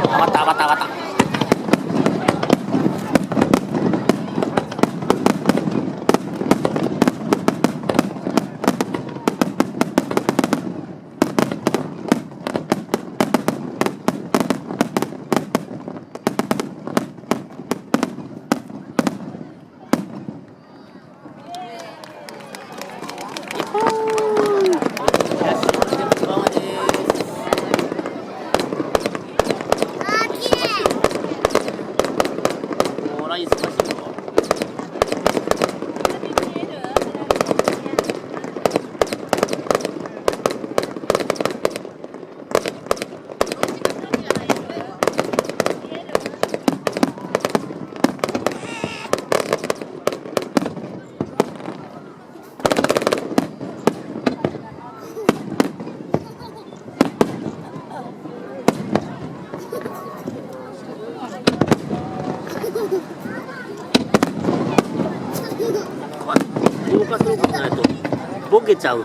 上がった上がった上がった。動かすことないとボケちゃう。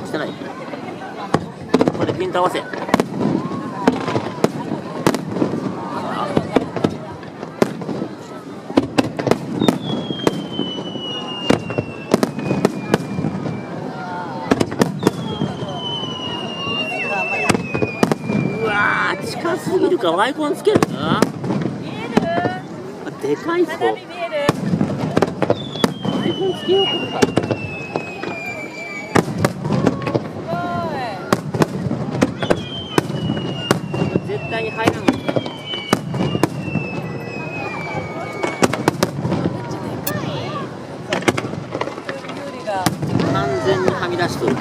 してない。これでピント合わせ。近すぎるか、ワイコンつけるな。でかいぞ。ワイコンつけようか。絶対に入らん。完全にはみ出しとる。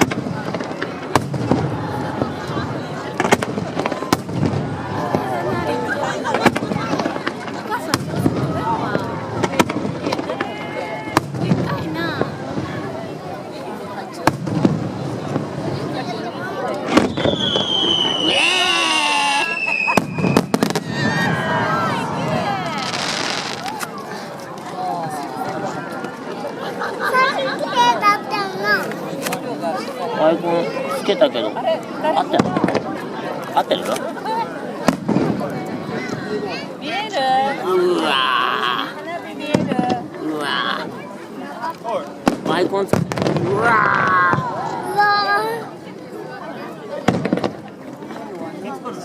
アイコンつけたけど合ってる？合ってる？見える？うわ花火見える？うわアイコンつけうわ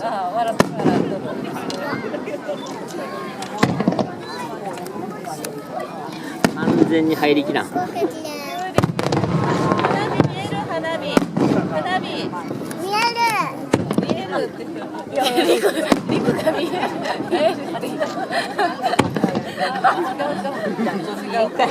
あ、笑ってる。完全に入りきらん。花火見える？花火見える？見えるって。いや、リクが見える。見えるって。違うか。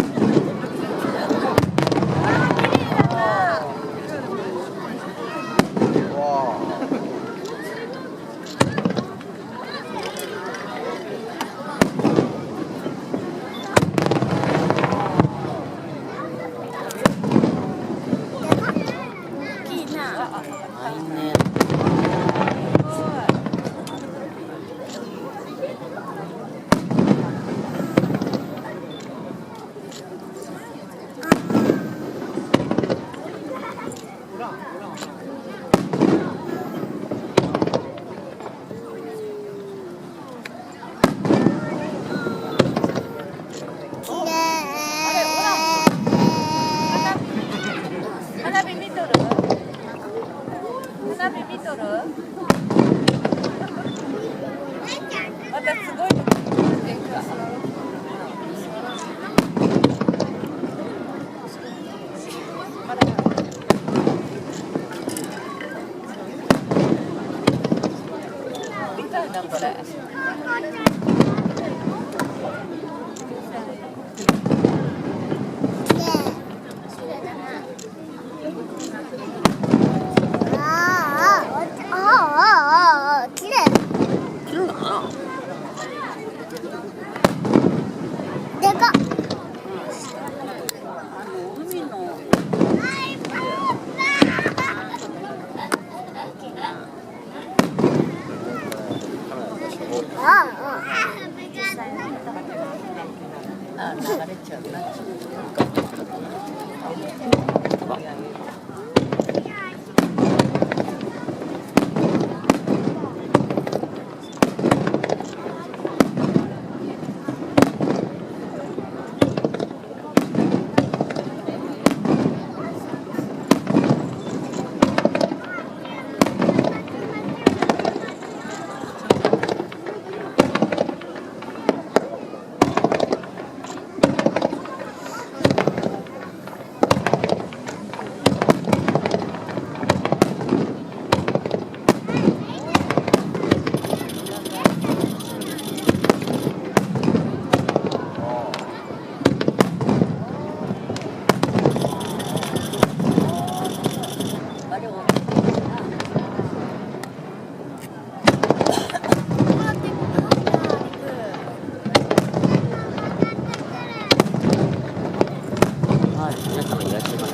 皆様いらっしゃいませ。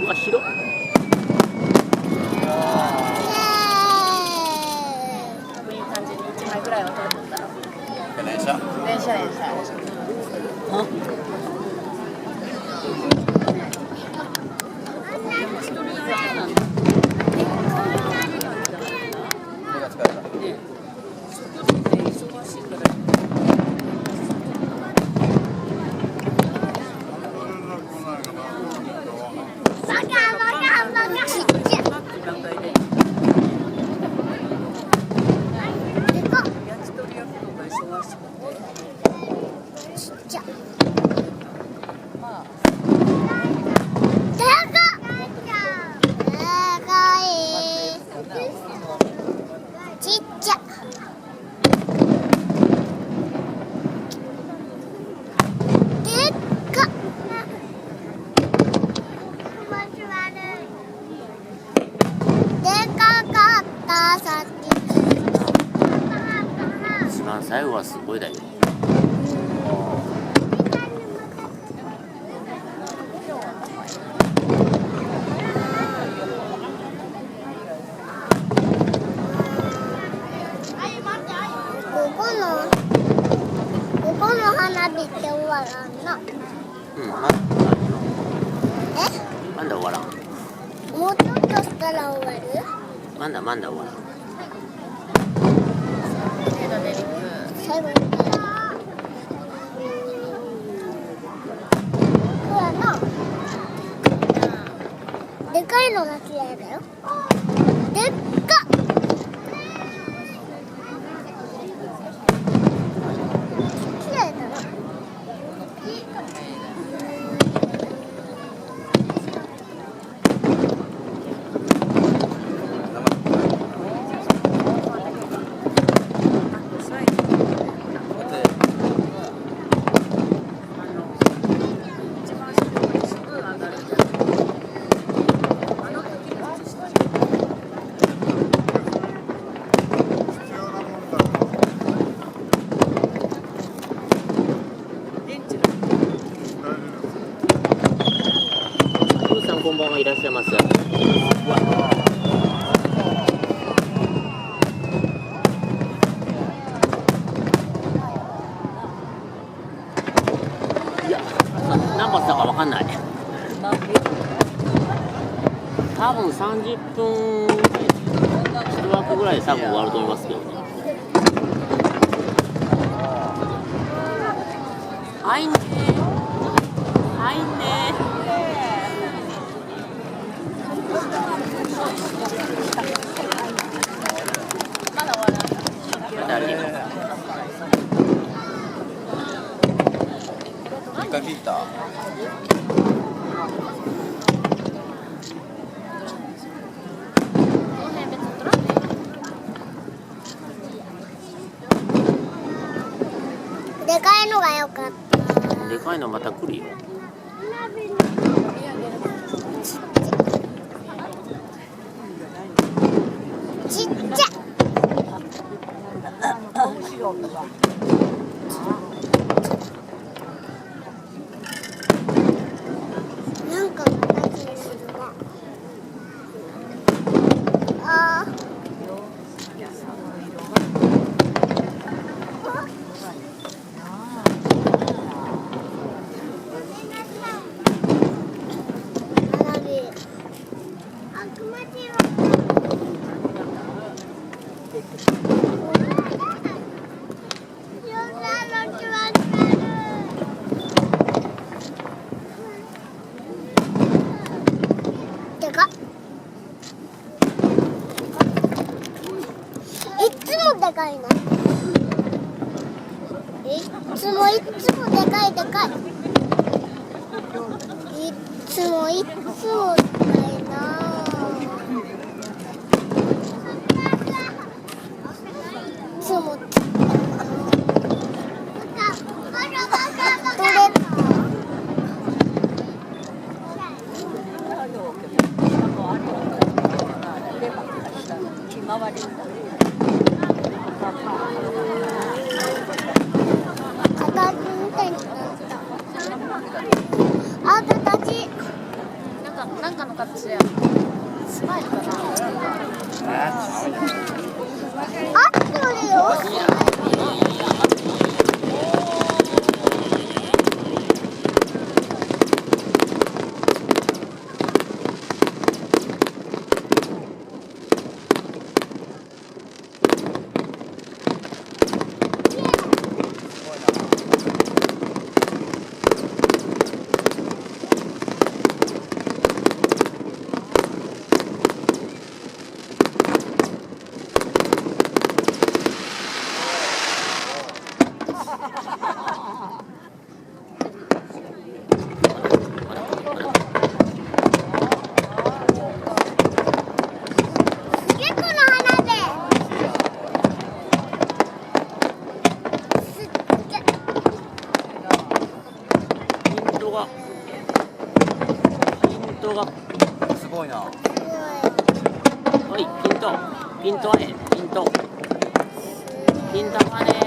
うわ、広っ。こういう感じに1枚ぐらいは撮れとったら。電車。あ、一番最後はすごいだよ。ここの花火って終わらんな。うん、まだ終わらん。もうちょっとしたら終わる？まだ終わらん。最後に。ほらな。でかいのが綺麗だよ。でっか！綺麗だな。こんばんはいらっしゃいませ。いや、何発だかわかんない。多分30分1枠ぐらいで多分終わると思いますけどね。はいねはいね。まだあるよ。一回切った。でかいのが良かった。でかいのまた来るよ。ちっちゃ。なんか形にするな。あー。でかっ。いつもでかいの。いつもでかいでかい。いつもでかいな。いつも。形みたいになった。あとたち。なんかの形だよ。スマイルかな。あってるよ。すごいな。おい、ピントはね、ピントはね。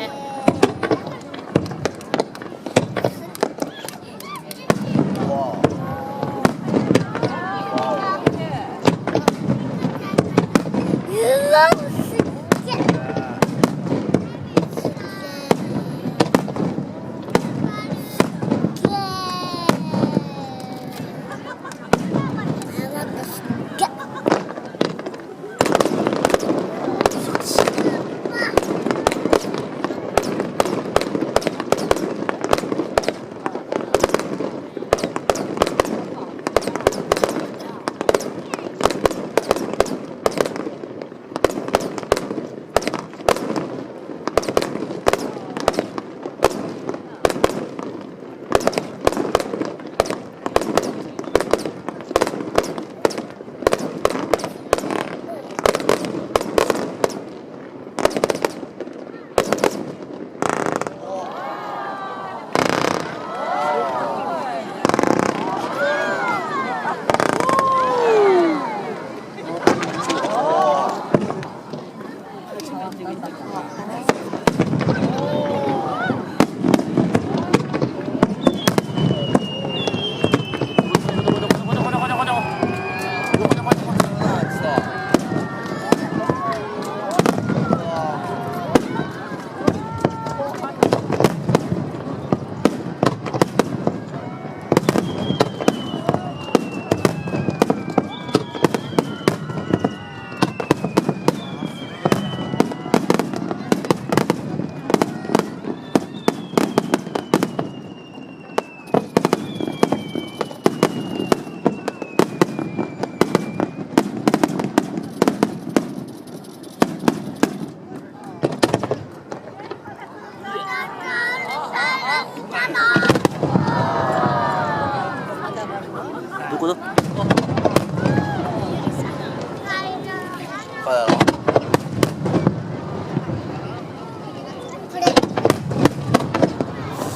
どこだ？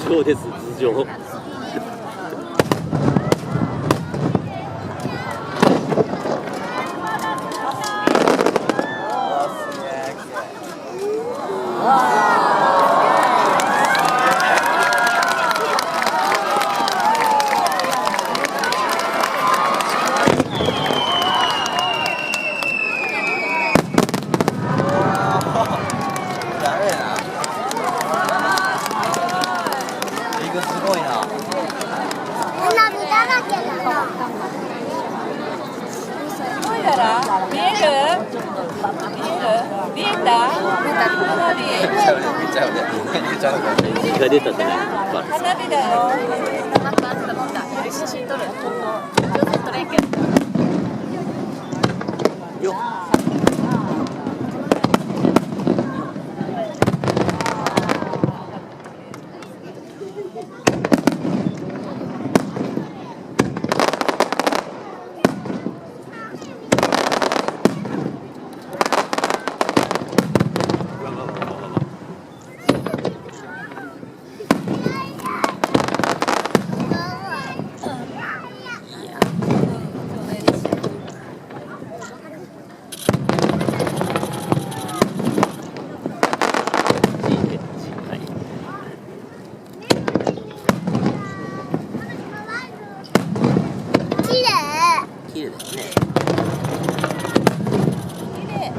そうです、頭上。が出たってない。花火だよ。また写真撮る。上手に撮れんけど。よっ。綺麗だよね。綺麗。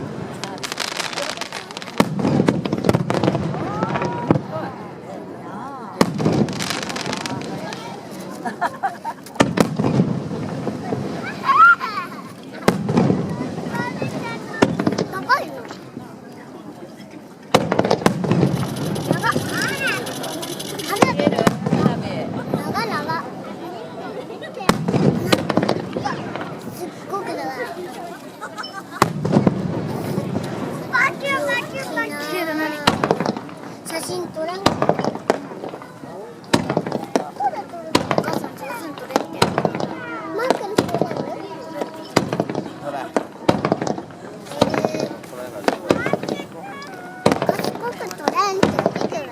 長いの。長っ。見える？花火。長い長い。すっごく長い。綺麗だな。写真撮らん。お母さん写真撮れって。マークに撮れる？トライ賢く撮れんって見てる。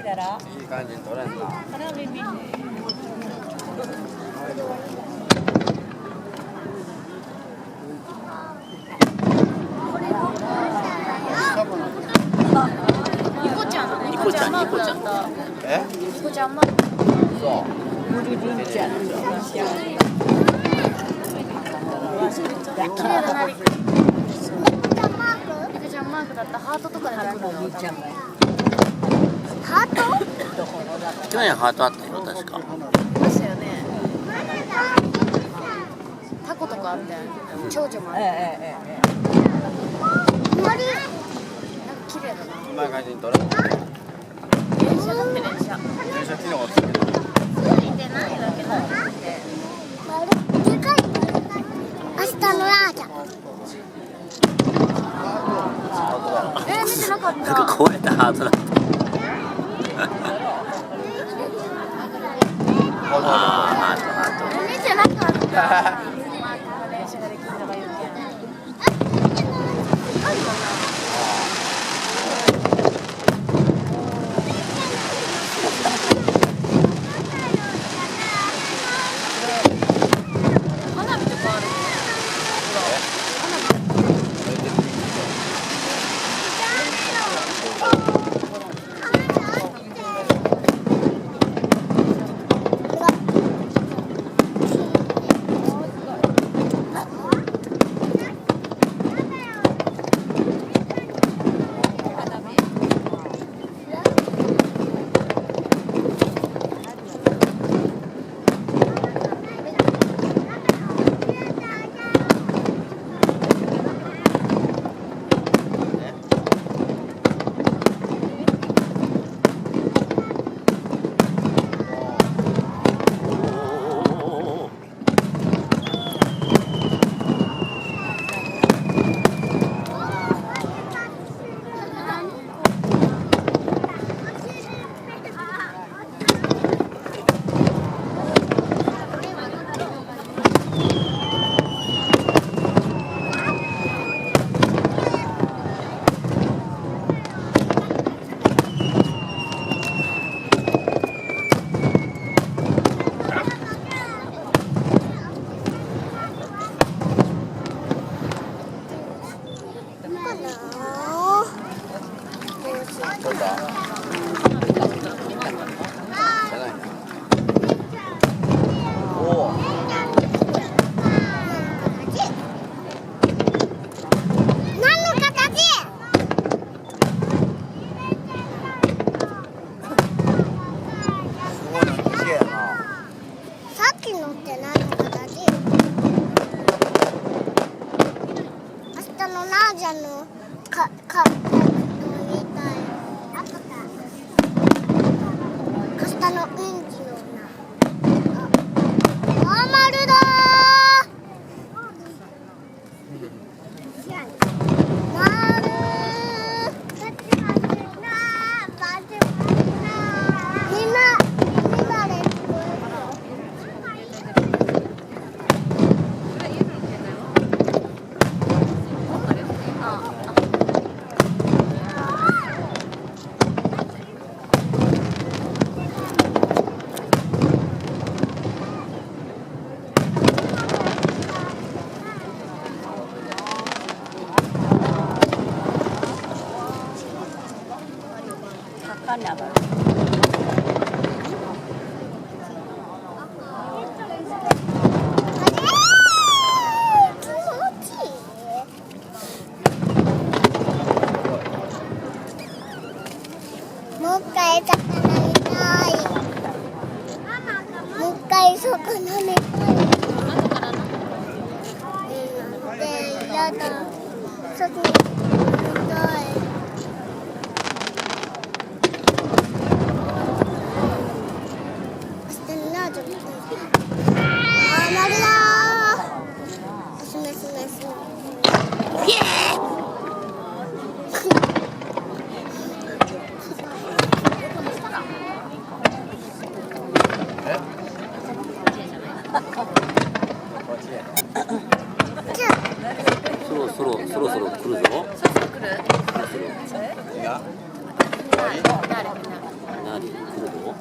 いい感じに撮れんな。花火見て。ニコちゃんのニコちゃんニコちゃん。え？ニコちゃんマーク。そう。綺麗だな。ニコちゃんマーク？ちゃんマークだったハートとかで出てくるの。ハート？去年ハートあったよ確か。いましたよね。タコとかあったよね。蝶々もある。森？なんか綺麗だな。うまい感じに撮れん。電車だって電車。電車機能がついてる。ついてないだけだって。でかい。明日のラージャ。見てなかっなんかた。壊れたハートだった。ああハートハート。見てなかった。電車ができるのが余計。花火とかある。撮った？おお。何の形？すごいな、綺麗やな。さっきのって何の形？明日のナージャのか魚のうんちのな。あ、丸だもう一回魚見たい。もう一回魚見たい。で、やだ。外に見たい。明日のラード見たい。あ、丸だー。すめすめすめ。イエーイ。そろそろ来るぞ。そろそろ来る。いやなり来るぞ。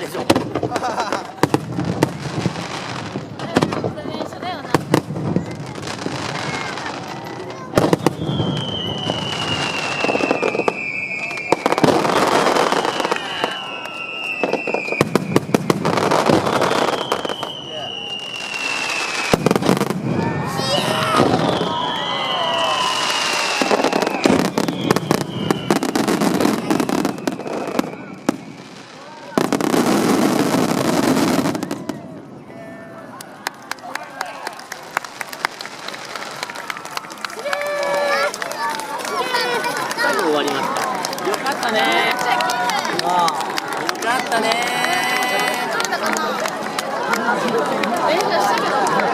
でしょ。終わりました。よかったね。よかったね。